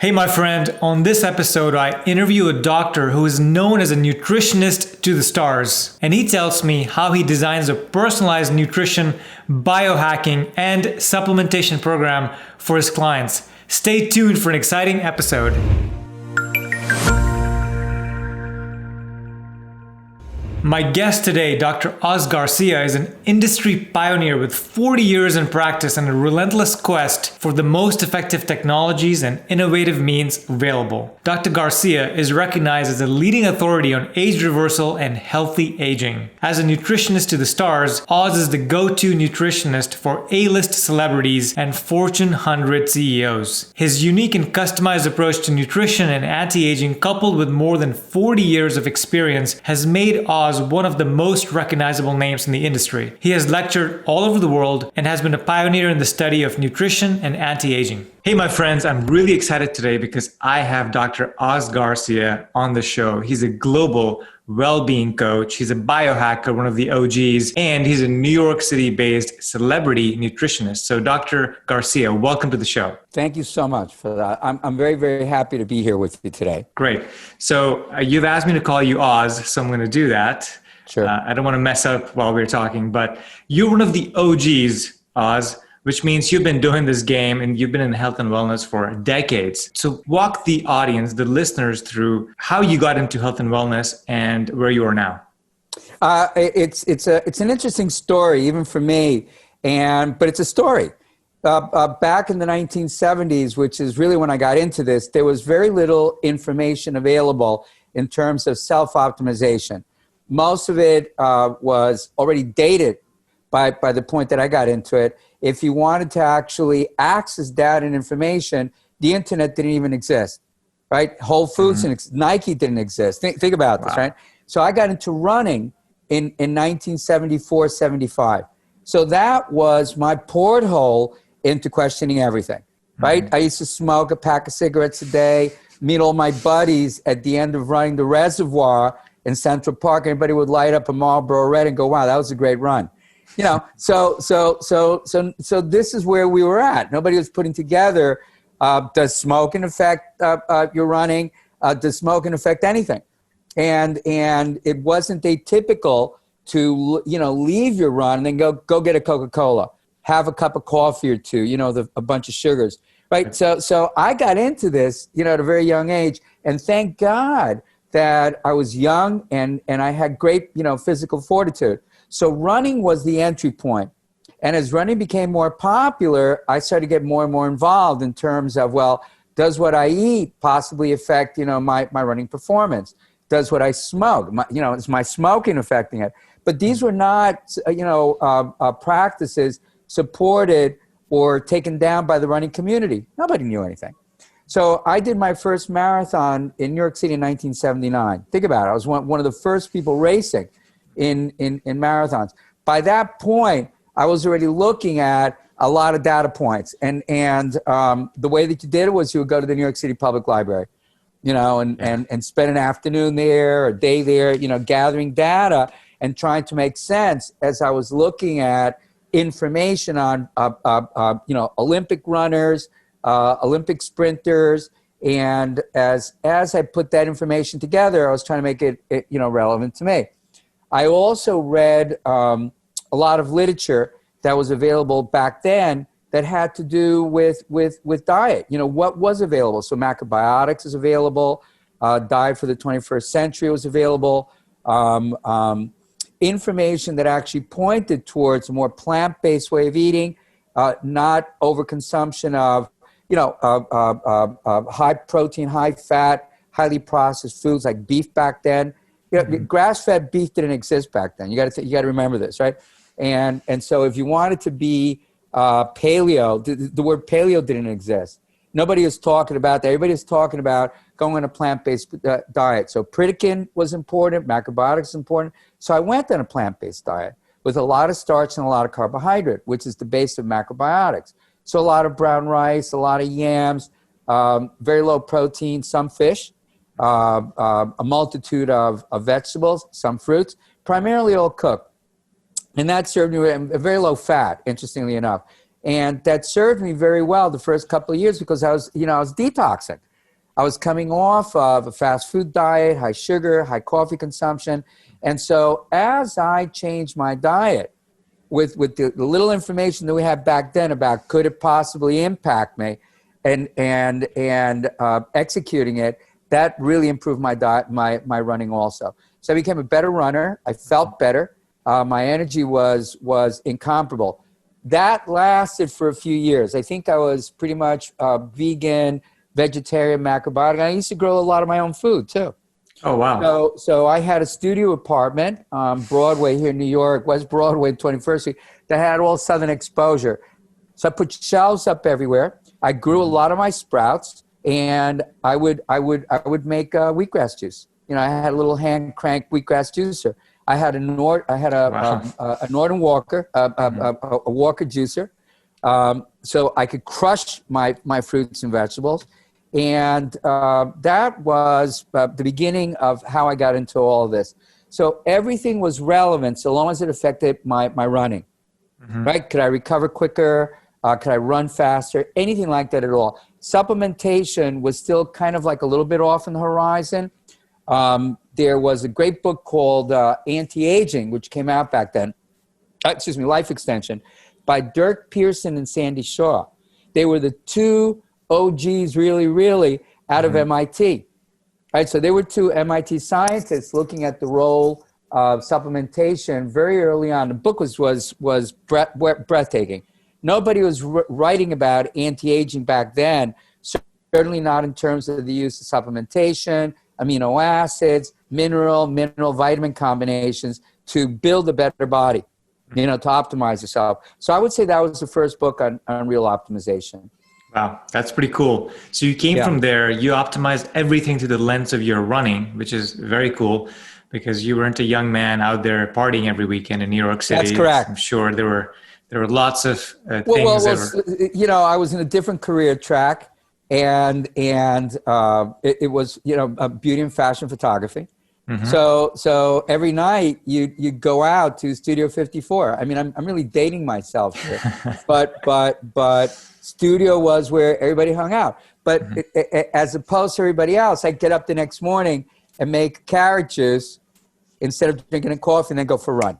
Hey, my friend, on this episode, I interview a doctor who is known as a nutritionist to the stars. And he tells me how he designs a personalized nutrition, biohacking, and supplementation program for his clients. Stay tuned for an exciting episode. My guest today, Dr. Oz Garcia, is an industry pioneer with 40 years in practice and a relentless quest for the most effective technologies and innovative means available. Dr. Garcia is recognized as a leading authority on age reversal and healthy aging. As a nutritionist to the stars, Oz is the go-to nutritionist for A-list celebrities and Fortune 100 CEOs. His unique and customized approach to nutrition and anti-aging, coupled with more than 40 years of experience, has made Oz one of the most recognizable names in the industry. He has lectured all over the world and has been a pioneer in the study of nutrition and anti-aging. Hey, my friends, I'm really excited today because I have Dr. Oz Garcia on the show. He's a global well-being coach. He's a biohacker, one of the OGs, and he's a New York City-based celebrity nutritionist. So Dr. Garcia, welcome to the show. Thank you so much for that. I'm very, very happy to be here with you today. Great. So you've asked me to call you Oz, so I'm going to do that. Sure. I don't want to mess up while we're talking, but you're one of the OGs, Oz, which means you've been doing this game and you've been in health and wellness for decades. So walk the audience, the listeners, through how you got into health and wellness and where you are now. It's an interesting story, even for me, but it's a story. Back in the 1970s, which is really when I got into this, there was very little information available in terms of self-optimization. Most of it was already dated by the point that I got into it. If you wanted to actually access data and information, the internet didn't even exist, right? Whole Foods and Nike didn't exist. Think about this, right? So I got into running in 1974, 75. So that was my porthole into questioning everything, right? I used to smoke a pack of cigarettes a day, meet all my buddies at the end of running the reservoir in Central Park. Everybody would light up a Marlboro Red and go, wow, that was a great run. You know, so this is where we were at. Nobody was putting together, does smoking affect your running? Does smoking affect anything? And it wasn't atypical to, leave your run and then go get a Coca-Cola, have a cup of coffee or two, a bunch of sugars, right? So I got into this, at a very young age, and thank God that I was young and I had great, physical fortitude. So running was the entry point. And as running became more popular, I started to get more and more involved in terms of, well, does what I eat possibly affect, my running performance? Does what I smoke, is my smoking affecting it? But these were not, practices supported or taken down by the running community. Nobody knew anything. So I did my first marathon in New York City in 1979. Think about it. I was one of the first people racing in marathons. By that point, I was already looking at a lot of data points. And the way that you did it was you would go to the New York City Public Library, and spend an afternoon there, a day there, gathering data and trying to make sense as I was looking at information on, Olympic runners, Olympic sprinters. And as I put that information together, I was trying to make it relevant to me. I also read a lot of literature that was available back then that had to do with diet. What was available? So macrobiotics is available. Diet for the 21st century was available. Information that actually pointed towards a more plant-based way of eating, not overconsumption of high protein, high fat, highly processed foods like beef back then. Grass-fed beef didn't exist back then. You got to remember this, right? And so if you wanted to be paleo, the word paleo didn't exist. Nobody was talking about that. Everybody was talking about going on a plant-based diet. So Pritikin was important, macrobiotics was important. So I went on a plant-based diet with a lot of starch and a lot of carbohydrate, which is the base of macrobiotics. So a lot of brown rice, a lot of yams, very low protein, some fish, a multitude of vegetables, some fruits, primarily all cooked. And that served me a very low fat, interestingly enough. And that served me very well the first couple of years because I was detoxing. I was coming off of a fast food diet, high sugar, high coffee consumption. And so as I changed my diet with the little information that we had back then about could it possibly impact me and executing it, that really improved my diet, my running also. So I became a better runner. I felt better. My energy was incomparable. That lasted for a few years. I think I was pretty much vegan, vegetarian, macrobiotic. I used to grow a lot of my own food too. Oh, wow. So I had a studio apartment on Broadway here in New York, West Broadway, 21st Street, that had all southern exposure. So I put shelves up everywhere. I grew a lot of my sprouts, and I would make wheatgrass juice. You know, I had a little hand crank wheatgrass juicer. I had a Norton Walker, a Walker juicer, so I could crush my fruits and vegetables. And that was the beginning of how I got into all of this. So everything was relevant so long as it affected my running, right? Could I recover quicker? Could I run faster? Anything like that at all. Supplementation was still kind of like a little bit off on the horizon. There was a great book called Anti-Aging, which came out back then. Life Extension, by Dirk Pearson and Sandy Shaw. They were the two OGs really out of MIT. Right? So they were two MIT scientists looking at the role of supplementation very early on. The book was breathtaking. Nobody was writing about anti-aging back then, certainly not in terms of the use of supplementation, amino acids, mineral, vitamin combinations to build a better body, you know, to optimize yourself. So I would say that was the first book on real optimization. Wow, that's pretty cool. So you came from there, you optimized everything through the lens of your running, which is very cool because you weren't a young man out there partying every weekend in New York City. That's correct. I'm sure there were lots of things that were... You know, I was in a different career track, and it was, you know, beauty and fashion photography. So every night you go out to Studio 54. I mean, I'm really dating myself here, but studio was where everybody hung out. But as opposed to everybody else, I'd get up the next morning and make carrot juice instead of drinking a coffee and then go for a run.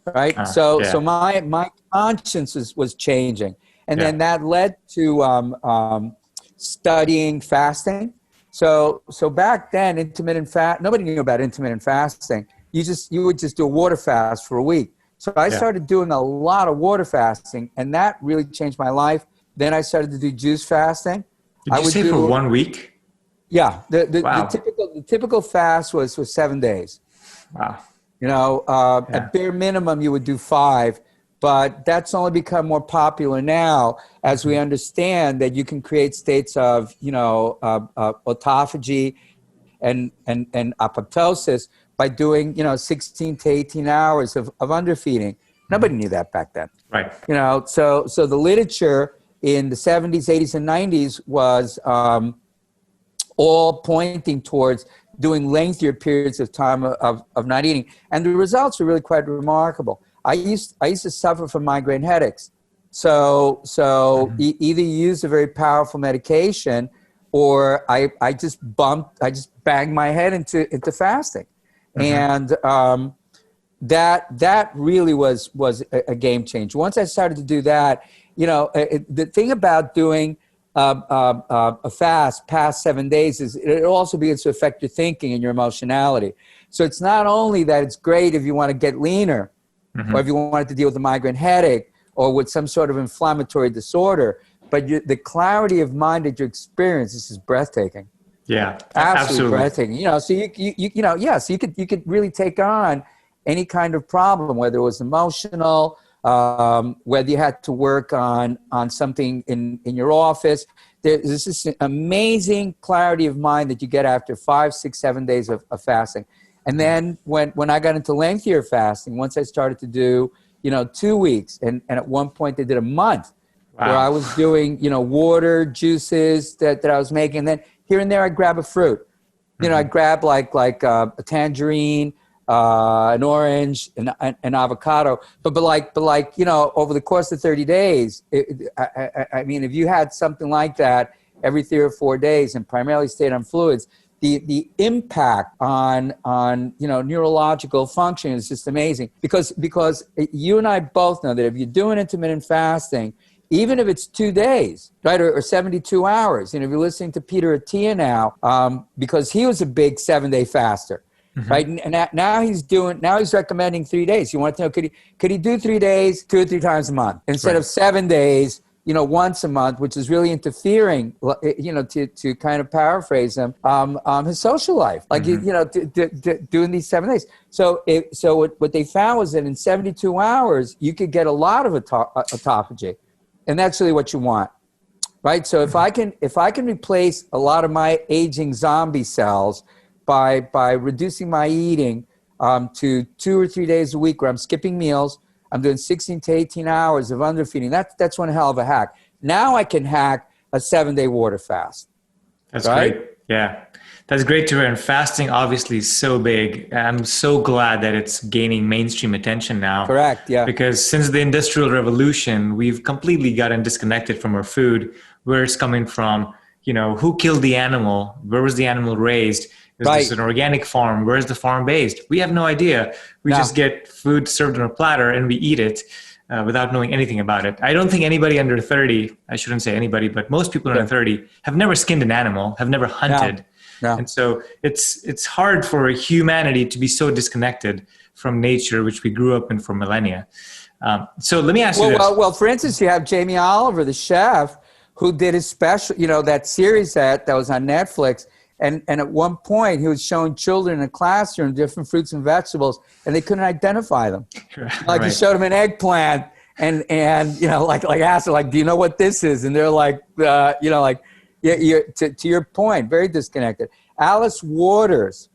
Right. So my conscience was changing. And then that led to studying fasting. So back then, nobody knew about intermittent fasting. You would just do a water fast for a week. So I started doing a lot of water fasting, and that really changed my life. Then I started to do juice fasting. Did you say for 1 week? Yeah. The typical fast was 7 days. Wow. You know, at bare minimum, you would do 5. But that's only become more popular now as we understand that you can create states of, you know, autophagy and apoptosis by doing, you know, 16 to 18 hours of underfeeding. Nobody knew that back then. Right. You know, so the literature in the 70s, 80s, and 90s was all pointing towards doing lengthier periods of time of not eating. And the results are really quite remarkable. I used to suffer from migraine headaches. So either you use a very powerful medication, or I just banged my head into fasting. And that really was a game changer. Once I started to do that, you know, the thing about doing a fast past 7 days is it also begins to affect your thinking and your emotionality. So it's not only that it's great if you want to get leaner, or if you wanted to deal with a migraine headache or with some sort of inflammatory disorder, but the clarity of mind that you experience, this is breathtaking. Yeah, absolutely breathtaking. You know, so you could really take on any kind of problem, whether it was emotional, whether you had to work on something in your office. There's this amazing clarity of mind that you get after 5, 6, 7 days of fasting. And then when I got into lengthier fasting, once I started to do, you know, 2 weeks, and at one point they did a month, where I was doing, you know, water, juices that I was making. And then here and there I'd grab a fruit. You know, I'd grab like a tangerine, an orange, an avocado. But like, you know, over the course of 30 days, I mean, if you had something like that, every 3 or 4 days and primarily stayed on fluids, the impact on neurological function is just amazing, because you and I both know that if you're doing intermittent fasting, even if it's 2 days, right, or 72 hours, if you're listening to Peter Attia now, because he was a big 7-day faster, right, and now he's recommending 3 days. You want to know, could he do 3 days 2 or 3 times a month instead of 7 days? Once a month, which is really interfering, to kind of paraphrase him, his social life, like, doing these 7 days. So what they found was that in 72 hours, you could get a lot of autophagy. And that's really what you want, right? So if I can replace a lot of my aging zombie cells by reducing my eating to 2 or 3 days a week where I'm skipping meals, I'm doing 16 to 18 hours of underfeeding. That's one hell of a hack. Now I can hack a 7-day water fast. That's right? Great. Yeah. That's great to hear. And fasting obviously is so big. I'm so glad that it's gaining mainstream attention now. Correct. Yeah. Because since the Industrial Revolution, we've completely gotten disconnected from our food, where it's coming from, who killed the animal? Where was the animal raised? Is this an organic farm? Where's the farm based? We have no idea. We just get food served on a platter and we eat it without knowing anything about it. I don't think anybody under 30, I shouldn't say anybody, but most people under 30 have never skinned an animal, have never hunted. No. And so it's hard for humanity to be so disconnected from nature, which we grew up in for millennia. So let me ask you this. Well, for instance, you have Jamie Oliver, the chef, who did his special, that series that was on Netflix. And at one point, he was showing children in a classroom different fruits and vegetables, and they couldn't identify them. Like he showed them an eggplant, and like asked them, like, do you know what this is? And they're like, to your point, very disconnected. Alice Waters,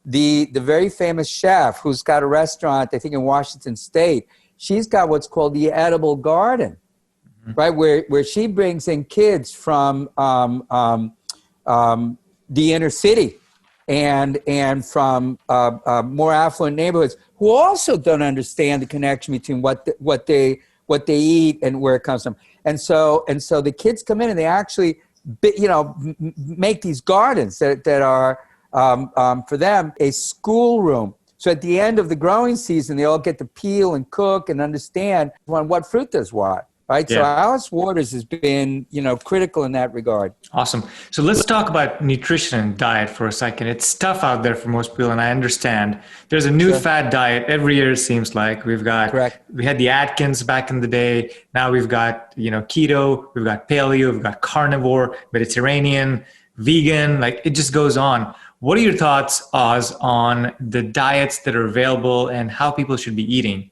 the very famous chef who's got a restaurant, I think in Washington State, she's got what's called the edible garden, right, where she brings in kids from the inner city and from more affluent neighborhoods who also don't understand the connection between what they eat and where it comes from. And so the kids come in and they actually make these gardens that are for them a schoolroom. So at the end of the growing season, they all get to peel and cook and understand what fruit does what. Right. Yeah. So Alice Waters has been, critical in that regard. Awesome. So let's talk about nutrition and diet for a second. It's tough out there for most people, and I understand. There's a new fad diet every year, it seems like. We had the Atkins back in the day. Now we've got, keto, we've got paleo, we've got carnivore, Mediterranean, vegan, like it just goes on. What are your thoughts, Oz, on the diets that are available and how people should be eating?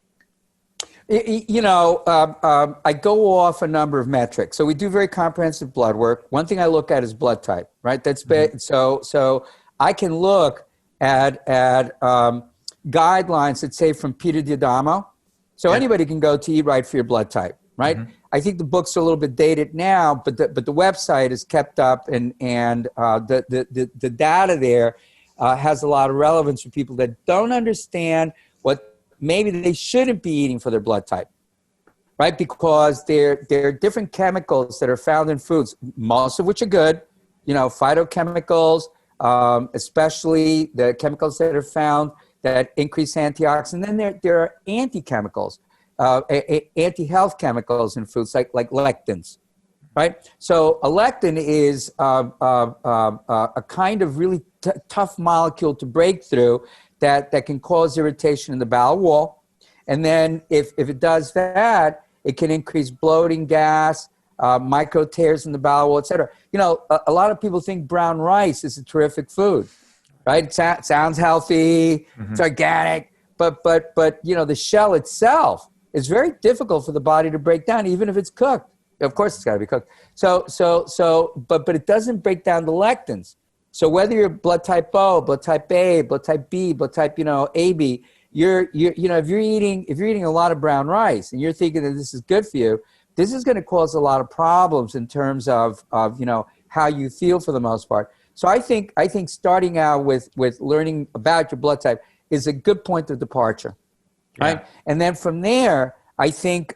I go off a number of metrics. So we do very comprehensive blood work. One thing I look at is blood type, right? That's big. So I can look at guidelines that say from Peter D'Adamo. So anybody can go to Eat Right for your blood type, right? I think the books are a little bit dated now, but the website is kept up, and the data there has a lot of relevance for people that don't understand what maybe they shouldn't be eating for their blood type, right? Because there are different chemicals that are found in foods, most of which are good, phytochemicals, especially the chemicals that are found that increase antioxidants. And then there are anti-chemicals, anti-health chemicals in foods like lectins, right? So a lectin is a kind of really tough molecule to break through that can cause irritation in the bowel wall. And then if it does that, it can increase bloating, gas, micro tears in the bowel wall, et cetera. A lot of people think brown rice is a terrific food, right? It sounds healthy, it's organic, but the shell itself is very difficult for the body to break down, even if it's cooked. Of course, it's got to be cooked. But it doesn't break down the lectins. So whether you're blood type O, blood type A, blood type B, blood type AB, if you're eating a lot of brown rice and you're thinking that this is good for you, this is going to cause a lot of problems in terms of how you feel for the most part. So I think starting out with learning about your blood type is a good point of departure, right? And then from there, I think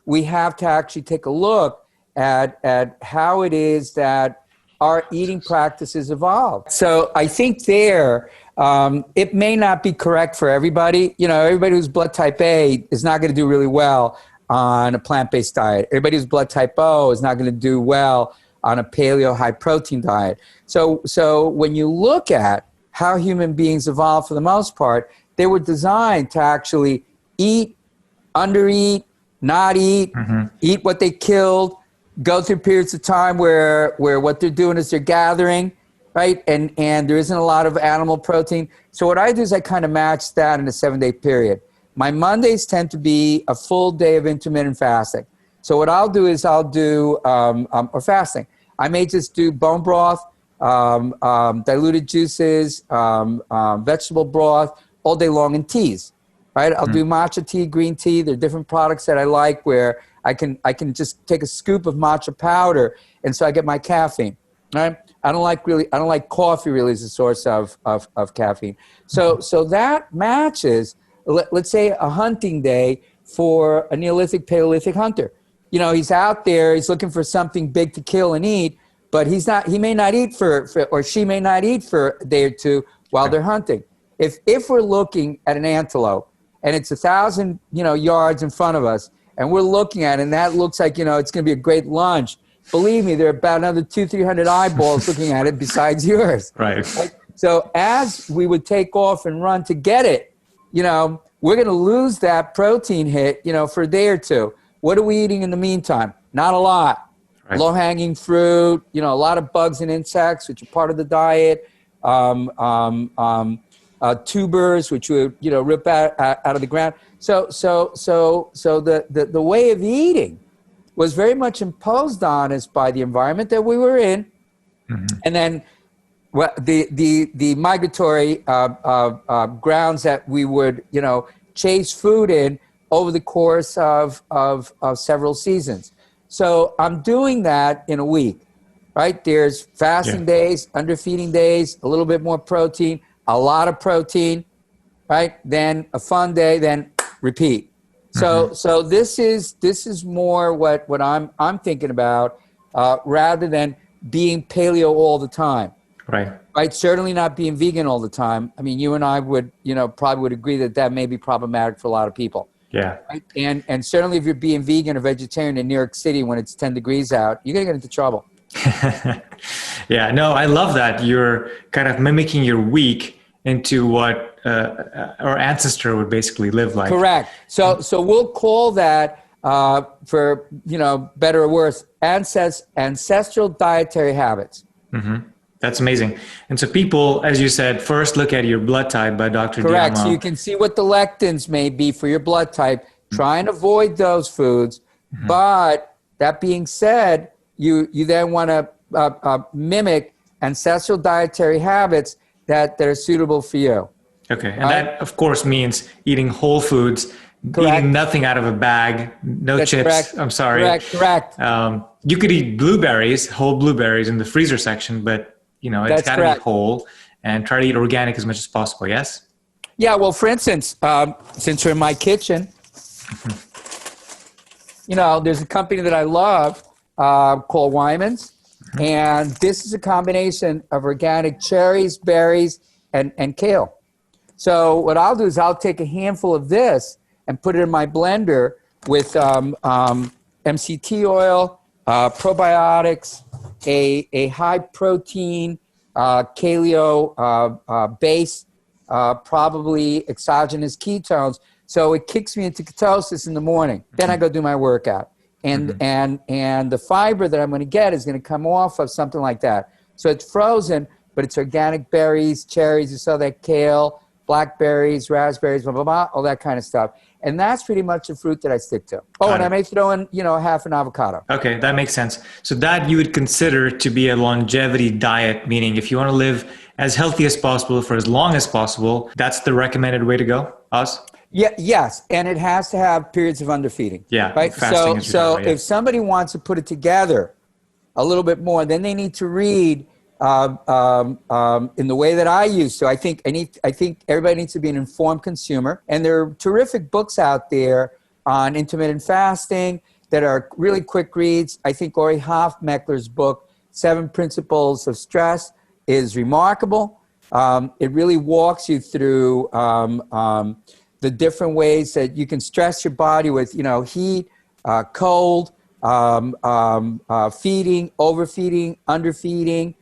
we have to actually take a look at how it is that our eating practices evolve. So I think it may not be correct for everybody. Everybody who's blood type A is not going to do really well on a plant-based diet. Everybody who's blood type O is not going to do well on a paleo high protein diet. So when you look at how human beings evolved, for the most part, they were designed to actually eat, undereat, not eat, eat what they killed, go through periods of time where what they're doing is they're gathering, right? And there isn't a lot of animal protein. So what I do is I kind of match that in a 7-day period. My Mondays tend to be a full day of intermittent fasting. So what I'll do is or fasting. I may just do bone broth, diluted juices, vegetable broth all day long, and teas, right? I'll do matcha tea, green tea. There are different products that I like where I can just take a scoop of matcha powder, and so I get my caffeine. Right? I don't like coffee really as a source of caffeine. So that matches, let's say, a hunting day for a Neolithic, Paleolithic hunter. He's out there, he's looking for something big to kill and eat, but he may not eat or she may not eat for a day or two while they're hunting. If we're looking at an antelope and it's 1,000 yards in front of us, and we're looking at it, and that looks like it's going to be a great lunch. Believe me, there are about another 200-300 eyeballs looking at it besides yours. Right. So as we would take off and run to get it, we're going to lose that protein hit, for a day or two. What are we eating in the meantime? Not a lot. Right. Low-hanging fruit, a lot of bugs and insects, which are part of the diet. Tubers, which would rip out of the ground. So the way of eating was very much imposed on us by the environment that we were in, and then the migratory grounds that we would chase food in over the course of several seasons. So I'm doing that in a week, right? There's fasting days, underfeeding days, a little bit more protein, a lot of protein, right? Then a fun day, then repeat. So this is more what I'm thinking about, rather than being paleo all the time. Right. Certainly not being vegan all the time. I mean, you and I would probably would agree that may be problematic for a lot of people. Yeah. Right? And certainly if you're being vegan or vegetarian in New York City when it's 10 degrees out, you're gonna get into trouble. Yeah, no, I love that. You're kind of mimicking your week into what our ancestor would basically live like. Correct. So we'll call that, for better or worse, ancestral dietary habits. That's amazing. And so people, as you said, first look at your blood type by Dr. Correct. Diamo. So you can see what the lectins may be for your blood type. Try and avoid those foods. But that being said, you then want to mimic ancestral dietary habits that are suitable for you. Okay. And that, of course, means eating whole foods, eating nothing out of a bag, no chips. Correct. I'm sorry. Correct. You could eat blueberries, whole blueberries in the freezer section, but it's got to be whole, and try to eat organic as much as possible. Yes? Yeah. Well, for instance, since we're in my kitchen, there's a company that I love called Wyman's. And this is a combination of organic cherries, berries, and kale. So what I'll do is I'll take a handful of this and put it in my blender with MCT oil, probiotics, a high protein paleo base, probably exogenous ketones. So it kicks me into ketosis in the morning. Then I go do my workout. And the fiber that I'm going to get is going to come off of something like that. So it's frozen, but it's organic berries, cherries, you saw that, kale, blackberries, raspberries, blah, blah, blah, all that kind of stuff. And that's pretty much the fruit that I stick to. Oh, and I may throw in, half an avocado. Okay, that makes sense. So that you would consider to be a longevity diet, meaning if you want to live as healthy as possible for as long as possible, that's the recommended way to go, Oz? Yeah, yes, and it has to have periods of underfeeding. Yeah, right. So if somebody wants to put it together a little bit more, then they need to read in the way that I used to. I think everybody needs to be an informed consumer, and there are terrific books out there on intermittent fasting that are really quick reads. I think Ori Hofmeckler's book, 7 Principles of Stress, is remarkable. It really walks you through the different ways that you can stress your body with, heat, cold, feeding, overfeeding, underfeeding,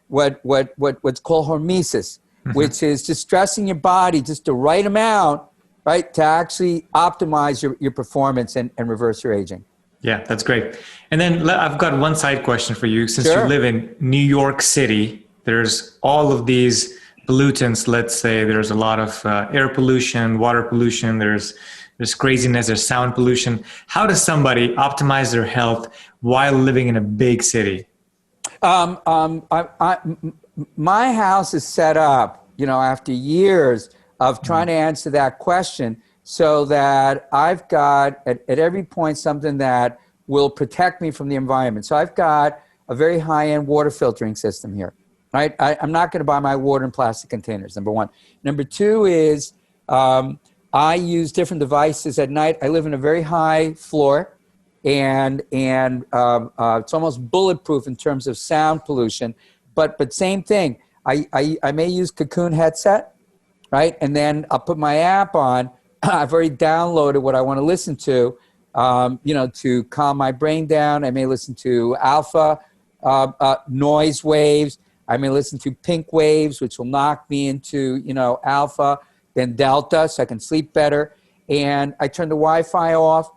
what's called hormesis, which is just stressing your body just the right amount, right, to actually optimize your performance and reverse your aging. Yeah, that's great. And then I've got one side question for you. Since Sure. you live in New York City, there's all of these pollutants. Let's say there's a lot of air pollution, water pollution, there's craziness, there's sound pollution. How does somebody optimize their health while living in a big city? My house is set up, after years of trying to answer that question, so that I've got at every point something that will protect me from the environment. So I've got a very high-end water filtering system here, right? I'm not going to buy my water in plastic containers, number one. Number two is I use different devices at night. I live in a very high floor, and it's almost bulletproof in terms of sound pollution. But same thing. I may use Cocoon headset, right? And then I'll put my app on. I've already downloaded what I want to listen to, to calm my brain down. I may listen to alpha noise waves. I may listen to pink waves, which will knock me into, alpha, then delta, so I can sleep better. And I turn the Wi-Fi off.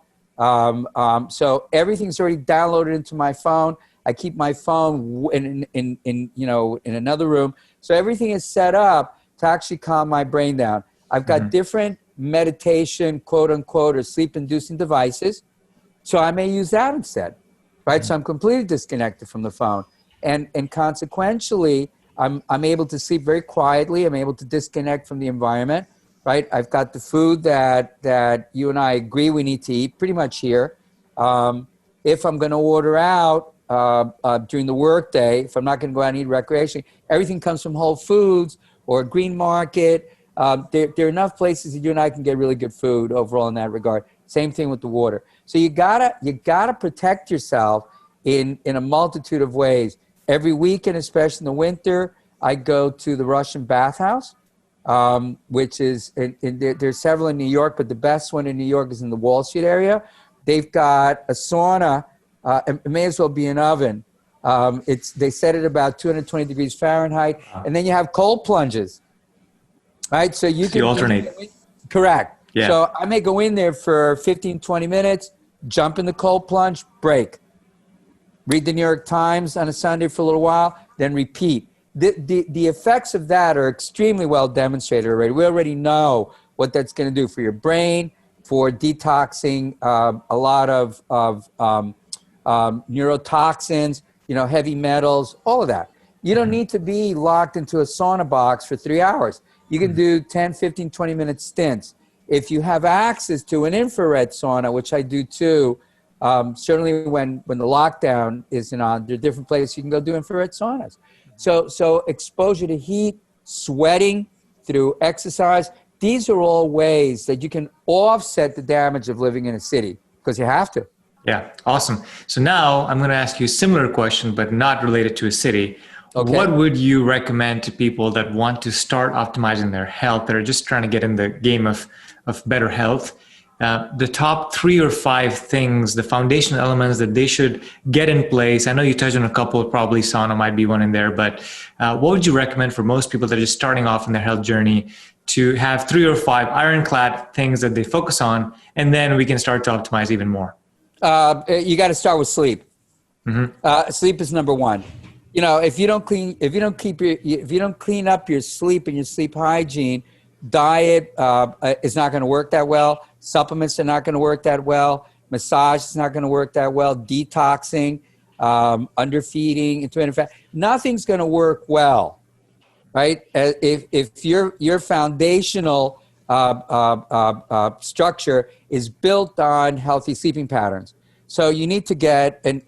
So everything's already downloaded into my phone. I keep my phone in another room. So everything is set up to actually calm my brain down. I've got different meditation, quote unquote, or sleep inducing devices. So I may use that instead, right? So I'm completely disconnected from the phone. And consequentially, I'm able to sleep very quietly. I'm able to disconnect from the environment, right? I've got the food that you and I agree we need to eat pretty much here. If I'm going to order out during the workday, if I'm not going to go out and eat recreationally, everything comes from Whole Foods or Green Market. There are enough places that you and I can get really good food overall in that regard. Same thing with the water. So you gotta protect yourself in a multitude of ways. Every weekend, especially in the winter, I go to the Russian bathhouse, which is there's several in New York, but the best one in New York is in the Wall Street area. They've got a sauna. It may as well be an oven. They set it about 220 degrees Fahrenheit, and then you have cold plunges. Right, so you can alternate. Correct. Yeah. So I may go in there for 15, 20 minutes, jump in the cold plunge, break. Read the New York Times on a Sunday for a little while, then repeat. The effects of that are extremely well demonstrated already. We already know what that's going to do for your brain, for detoxing a lot of neurotoxins, heavy metals, all of that. You don't need to be locked into a sauna box for 3 hours. You can do 10, 15, 20-minute stints. If you have access to an infrared sauna, which I do too, certainly when the lockdown isn't on, there are different places you can go do infrared saunas. So exposure to heat, sweating through exercise, these are all ways that you can offset the damage of living in a city, because you have to. Yeah, awesome. So now I'm going to ask you a similar question, but not related to a city. Okay. What would you recommend to people that want to start optimizing their health, that are just trying to get in the game of better health? The top 3 or 5 things, the foundational elements that they should get in place. I know you touched on a couple, probably sauna might be one in there, but what would you recommend for most people that are just starting off in their health journey to have 3 or 5 ironclad things that they focus on, and then we can start to optimize even more? You got to start with sleep. Sleep is number one. If you don't clean up your sleep and your sleep hygiene, diet is not going to work that well. Supplements are not going to work that well. Massage is not going to work that well. Detoxing, underfeeding, intermittent fast, nothing's going to work well, right? If your foundational structure is built on healthy sleeping patterns. So you need to get a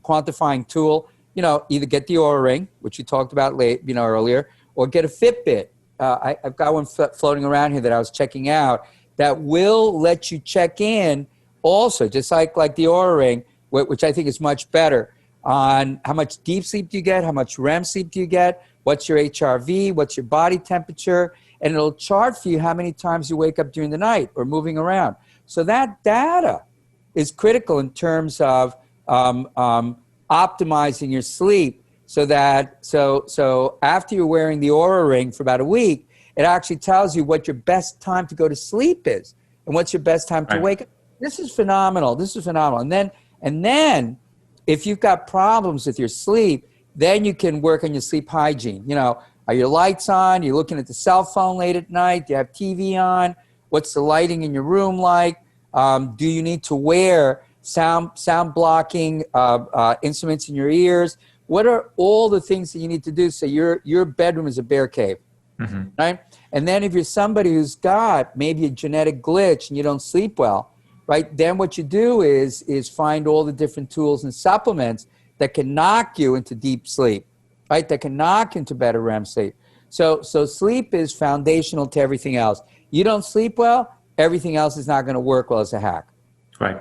quantifying tool. Either get the Oura Ring, which you talked about earlier, or get a Fitbit. I've got one floating around here that I was checking out that will let you check in also, just like the Oura Ring, which I think is much better, on how much deep sleep do you get, how much REM sleep do you get, what's your HRV, what's your body temperature, and it'll chart for you how many times you wake up during the night or moving around. So that data is critical in terms of optimizing your sleep, so after you're wearing the Oura Ring for about a week, it actually tells you what your best time to go to sleep is and what's your best time to wake up. This is phenomenal. And then if you've got problems with your sleep, then you can work on your sleep hygiene. You know, are your lights on? You're looking at the cell phone late at night? Do you have TV on? What's the lighting in your room like? Do you need to wear sound blocking instruments in your ears? What are all the things that you need to do so your bedroom is a bear cave, right? And then if you're somebody who's got maybe a genetic glitch and you don't sleep well, right, then what you do is find all the different tools and supplements that can knock you into deep sleep, right, that can knock into better REM sleep. So sleep is foundational to everything else. You don't sleep well, everything else is not going to work well as a hack. Right.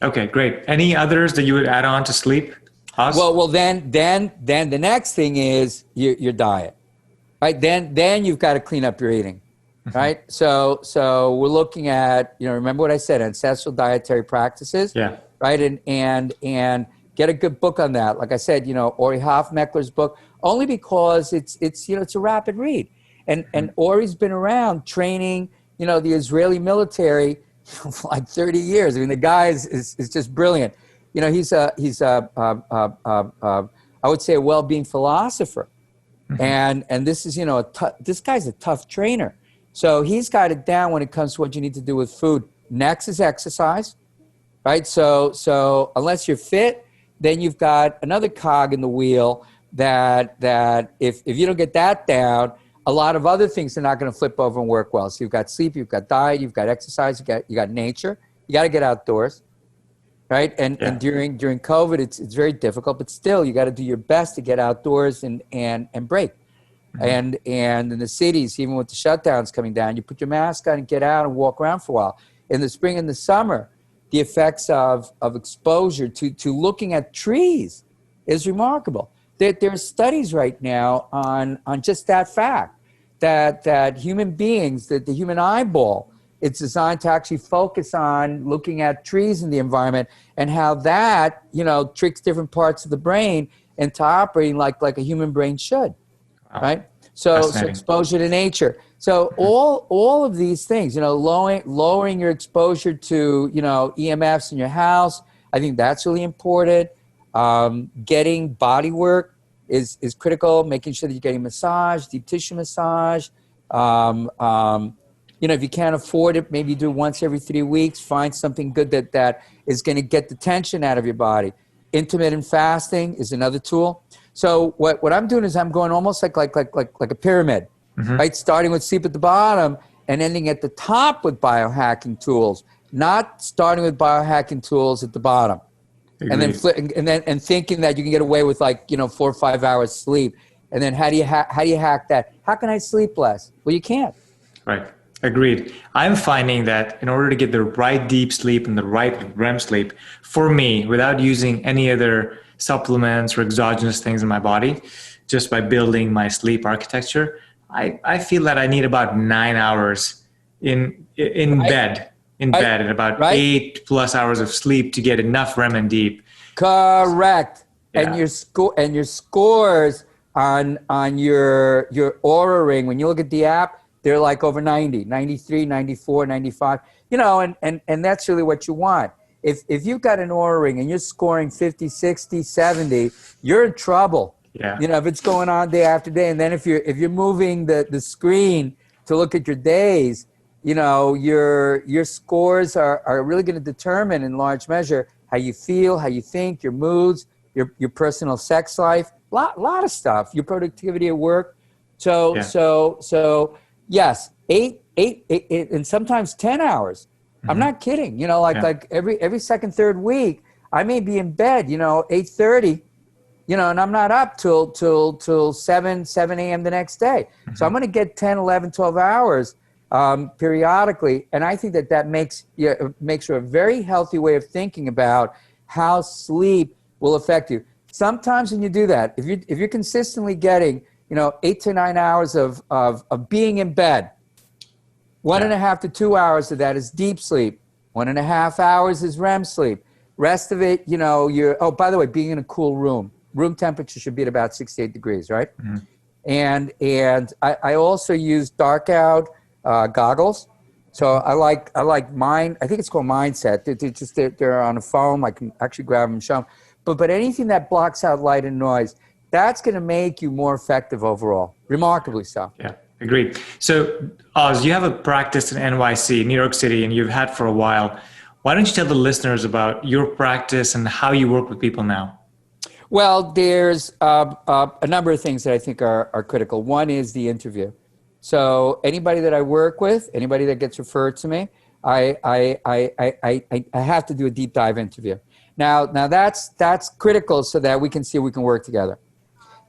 Okay, great. Any others that you would add on to sleep? Oz? Well, then the next thing is your diet, right? Then you've got to clean up your eating, right? So we're looking at, remember what I said, ancestral dietary practices, right? And get a good book on that. Like I said, Ori Hofmeckler's book, only because it's a rapid read, and Ori's been around training, the Israeli military for like 30 years. I mean, the guy is just brilliant. He's I would say a well-being philosopher. And this is, this guy's a tough trainer. So he's got it down when it comes to what you need to do with food. Next is exercise, right? So unless you're fit, then you've got another cog in the wheel that if you don't get that down, a lot of other things are not going to flip over and work well. So you've got sleep, you've got diet, you've got exercise, you got nature. You got to get outdoors, right? And during COVID, it's very difficult, but still you got to do your best to get outdoors and break. And in the cities, even with the shutdowns coming down, you put your mask on and get out and walk around for a while. In the spring and the summer, the effects of exposure to looking at trees is remarkable. There are studies right now on just that fact, that human beings, that the human eyeball, it's designed to actually focus on looking at trees in the environment and how that, tricks different parts of the brain into operating like a human brain should, right? So exposure to nature. So all of these things, lowering your exposure to, EMFs in your house, I think that's really important. Getting body work is critical, making sure that you're getting massage, deep tissue massage. If you can't afford it, maybe do it once every 3 weeks. Find something good that is going to get the tension out of your body. Intermittent fasting is another tool. So what I'm doing is I'm going almost like a pyramid, right? Starting with sleep at the bottom and ending at the top with biohacking tools, not starting with biohacking tools at the bottom. Agreed. And then thinking that you can get away with 4 or 5 hours sleep. And then how do you hack that? How can I sleep less? Well, you can't. Right. Agreed. I'm finding that in order to get the right deep sleep and the right REM sleep, for me, without using any other supplements or exogenous things in my body, just by building my sleep architecture, I feel that I need about 9 hours in bed, and about 8+ hours of sleep to get enough REM and deep. Correct. Yeah. And your scores on your Oura Ring, when you look at the app, they're like over 90, 93, 94, 95, and that's really what you want. If you've got an Oura Ring and you're scoring 50, 60, 70, you're in trouble. Yeah. If it's going on day after day. And then if you're moving the screen to look at your days, your scores are really going to determine in large measure how you feel, how you think, your moods, your personal sex life, lot of stuff, your productivity at work. So yes, 8 and sometimes 10 hours. I'm not kidding. Like every second, third week, I may be in bed, 8:30, and I'm not up till 7 a.m. the next day. So I'm going to get 10, 11, 12 hours periodically. And I think that makes for a very healthy way of thinking about how sleep will affect you. Sometimes when you do that, if you're consistently getting 8 to 9 hours of being in bed, 1.5 to 2 hours of that is deep sleep. 1.5 hours is REM sleep. Rest of it, oh, by the way, being in a cool room. Room temperature should be at about 68 degrees, right? Mm-hmm. And I also use dark out goggles. So I like mine. I think it's called Mindset. They're on a phone. I can actually grab them and show them. But anything that blocks out light and noise, that's going to make you more effective overall. Remarkably so. Yeah, agreed. So Oz, you have a practice in NYC, New York City, and you've had for a while. Why don't you tell the listeners about your practice and how you work with people now? Well, there's a number of things that I think are critical. One is the interview. So anybody that I work with, anybody that gets referred to me, I have to do a deep dive interview. Now that's critical so that we can see if we can work together.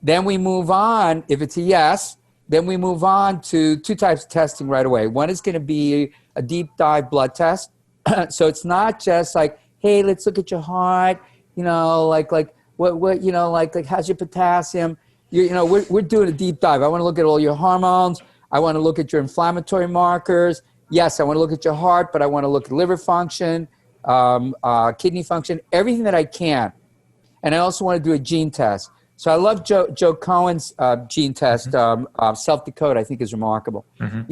Then we move on. If it's a yes, then we move on to 2 types of testing right away. One is going to be a deep dive blood test. So it's not just like, hey, let's look at your heart, like what how's your potassium? We're doing a deep dive. I want to look at all your hormones. I want to look at your inflammatory markers. Yes, I want to look at your heart, but I want to look at liver function, kidney function, everything that I can. And I also want to do a gene test. So I love Joe Cohen's gene test, self-decode, I think is remarkable. Mm-hmm.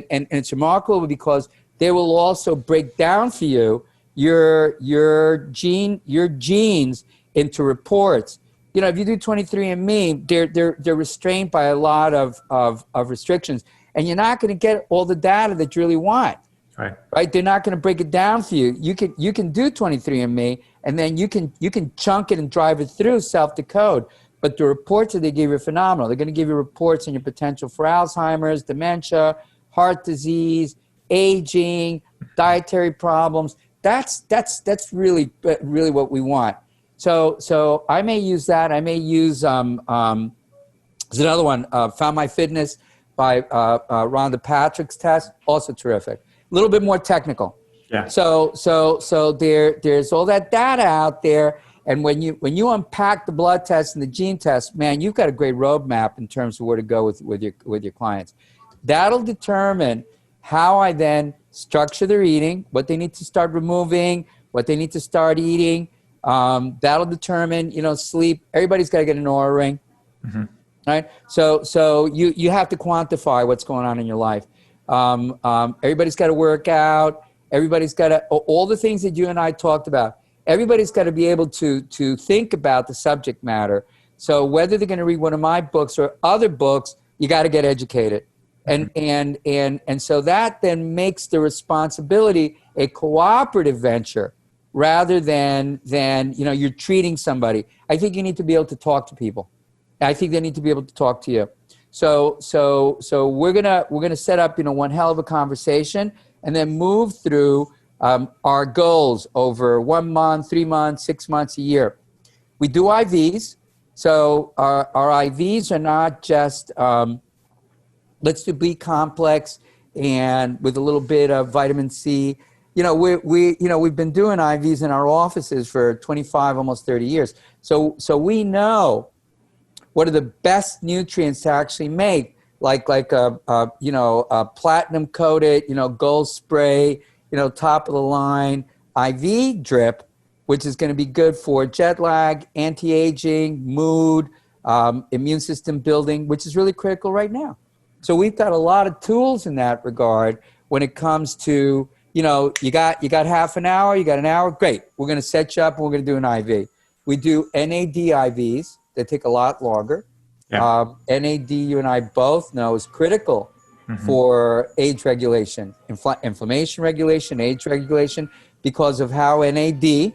And it's remarkable because they will also break down for you your genes into reports. If you do 23andMe, they're restrained by a lot of restrictions, and you're not going to get all the data that you really want. Right? They're not going to break it down for you. You can do 23andMe, and then you can chunk it and drive it through self-decode. But the reports that they give you are phenomenal. They're going to give you reports on your potential for Alzheimer's, dementia, heart disease, aging, dietary problems. That's really what we want. So I may use that. I may use there's another one, Found My Fitness by Rhonda Patrick's test, also terrific. A little bit more technical. Yeah. So there's all that data out there, and when you unpack the blood test and the gene test, man, you've got a great roadmap in terms of where to go with your clients. That'll determine how I then structure their eating, what they need to start removing, what they need to start eating. That'll determine, sleep. Everybody's got to get an Oura ring, mm-hmm. Right? So you have to quantify what's going on in your life. Everybody's got to work out. Everybody's got to, all the things that you and I talked about, everybody's got to be able to think about the subject matter. So whether they're going to read one of my books or other books, you got to get educated. And so that then makes the responsibility a cooperative venture rather than you're treating somebody. I think you need to be able to talk to people. I think they need to be able to talk to you. So we're gonna set up one hell of a conversation and then move through our goals over 1 month, 3 months, 6 months, a year. We do IVs. So our IVs are not just let's do B complex and with a little bit of vitamin C. We've been doing IVs in our offices for 25, almost 30 years. So we know what are the best nutrients to actually make, like a platinum coated, gold spray, top of the line IV drip, which is going to be good for jet lag, anti-aging, mood, immune system building, which is really critical right now. So we've got a lot of tools in that regard when it comes to, you got half an hour, you got an hour, great. We're going to set you up and we're going to do an IV. We do NAD IVs that take a lot longer. Yeah. NAD, you and I both know, is critical mm-hmm. for age regulation, inflammation regulation, age regulation, because of how NAD,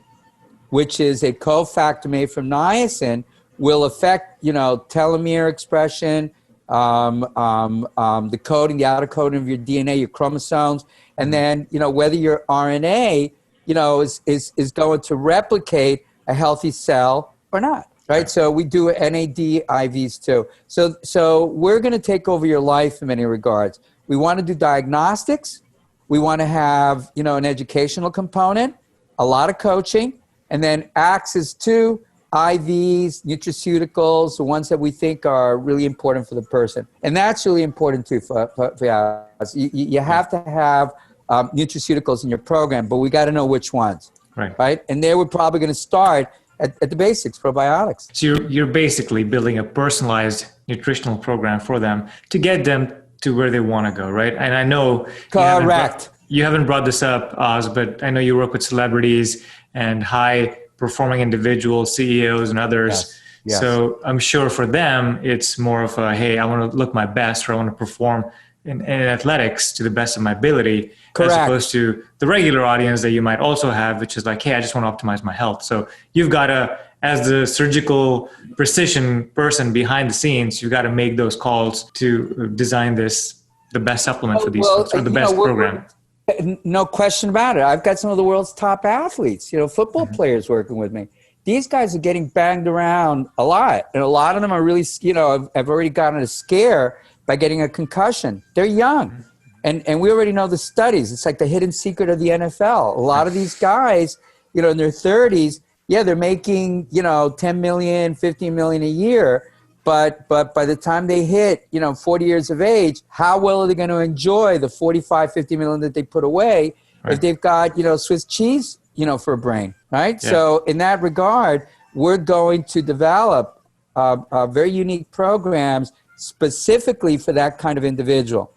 which is a cofactor made from niacin, will affect, telomere expression, the coding, the outer coding of your DNA, your chromosomes, and then, whether your RNA, is going to replicate a healthy cell or not, right? So we do NAD IVs too. So we're going to take over your life in many regards. We want to do diagnostics. We want to have, an educational component, a lot of coaching, and then access to IVs, nutraceuticals, the ones that we think are really important for the person. And that's really important too for us. You have to have nutraceuticals in your program, but we got to know which ones. Right? And there we're probably going to start at the basics, probiotics. So you're basically building a personalized nutritional program for them to get them to where they want to go, right? And I know correct. You haven't brought this up, Oz, but I know you work with celebrities and high-performing individuals, CEOs, and others. Yes. So I'm sure for them, it's more of a, hey, I want to look my best, or I want to perform in athletics to the best of my ability, correct, as opposed to the regular audience that you might also have, which is like, hey, I just want to optimize my health. So you've got to, as the surgical precision person behind the scenes, you've got to make those calls to design the best supplement for these folks, or the best program. No question about it. I've got some of the world's top athletes, football players working with me. These guys are getting banged around a lot. And a lot of them are really, have already gotten a scare by getting a concussion. They're young. And we already know the studies. It's like the hidden secret of the NFL. A lot of these guys, in their 30s, they're making, 10 million, 15 million a year. But by the time they hit, 40 years of age, how well are they going to enjoy the 45, 50 million that they put away if they've got, Swiss cheese, for a brain, right? Yeah. So in that regard, we're going to develop very unique programs specifically for that kind of individual.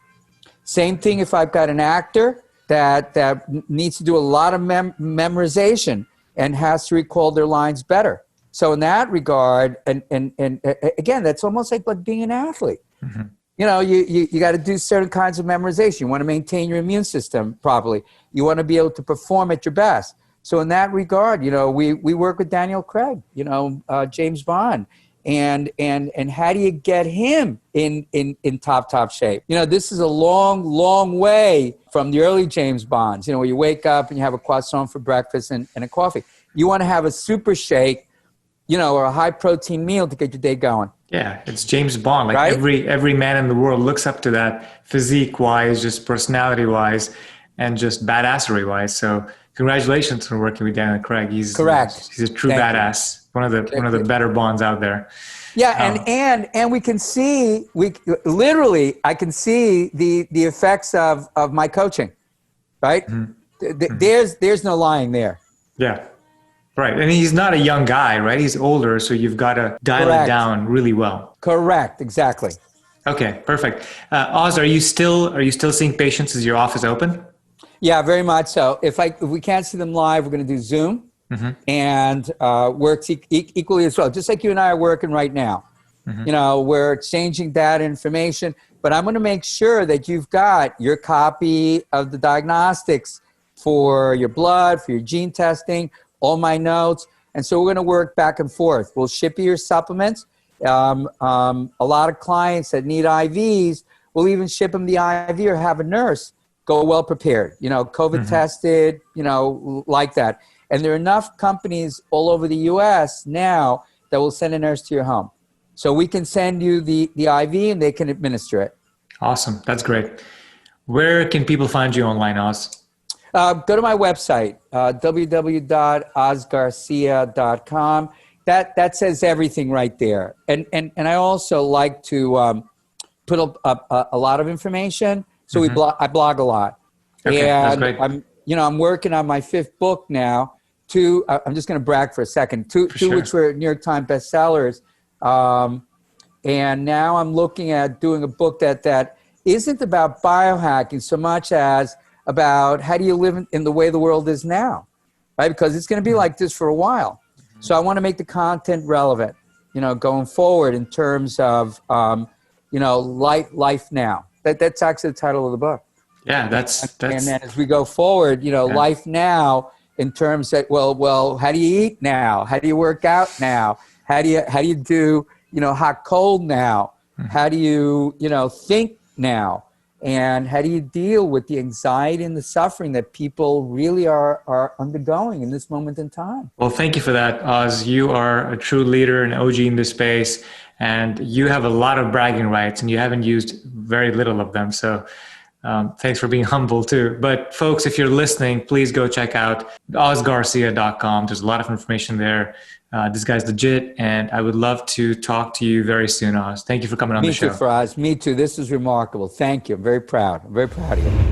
Same thing if I've got an actor that needs to do a lot of memorization and has to recall their lines better. So in that regard, and again, that's almost like being an athlete. Mm-hmm. You got to do certain kinds of memorization. You want to maintain your immune system properly. You want to be able to perform at your best. So in that regard, we work with Daniel Craig, James Bond, and how do you get him in top shape? This is a long way from the early James Bonds, where you wake up and you have a croissant for breakfast and a coffee. You want to have a super shake, or a high protein meal to get your day going. Yeah, it's James Bond. Like right? every man in the world looks up to that, physique wise, just personality wise, and just badassery wise. So congratulations for working with Daniel Craig. He's correct. He's a true badass. One of the better Bonds out there. Yeah, and we can see I can see the effects of my coaching, right? Mm-hmm. There's no lying there. Yeah. Right. And he's not a young guy, right? He's older, so you've got to dial it down really well. Correct. Exactly. Okay, perfect. Oz, are you still seeing patients? Is your office open? Yeah, very much so. If we can't see them live, we're going to do Zoom, and works equally as well. Just like you and I are working right now. Mm-hmm. We're exchanging data information, but I'm going to make sure that you've got your copy of the diagnostics for your blood, for your gene testing, all my notes. And so we're going to work back and forth. We'll ship you your supplements. A lot of clients that need IVs, we'll even ship them the IV or have a nurse go well prepared, COVID tested, like that. And there are enough companies all over the US now that will send a nurse to your home. So we can send you the IV and they can administer it. Awesome. That's great. Where can people find you online, Oz? Go to my website, www.ozgarcia.com. That says everything right there. And I also like to put a lot of information. So I blog a lot. Okay, and that's great. I'm working on my 5th book now. I'm just going to brag for a second. Two which were New York Times bestsellers. And now I'm looking at doing a book that isn't about biohacking so much as about how do you live in the way the world is now, right? Because it's going to be like this for a while. So I want to make the content relevant, going forward in terms of, life now. That's actually the title of the book. Yeah, that's. And then as we go forward, life now in terms that, well, how do you eat now? How do you work out now? How do you do, hot, cold now? How do you, think now? And how do you deal with the anxiety and the suffering that people really are undergoing in this moment in time? Well, thank you for that, Oz. You are a true leader and OG in this space, and you have a lot of bragging rights, and you haven't used very little of them. So Thanks for being humble too. But folks, if you're listening, please go check out ozgarcia.com. There's a lot of information there. This guy's legit, and I would love to talk to you very soon, Oz. Thank you for coming on the show. Me too, Faraz. Me too. This is remarkable. Thank you. I'm very proud. I'm very proud of you.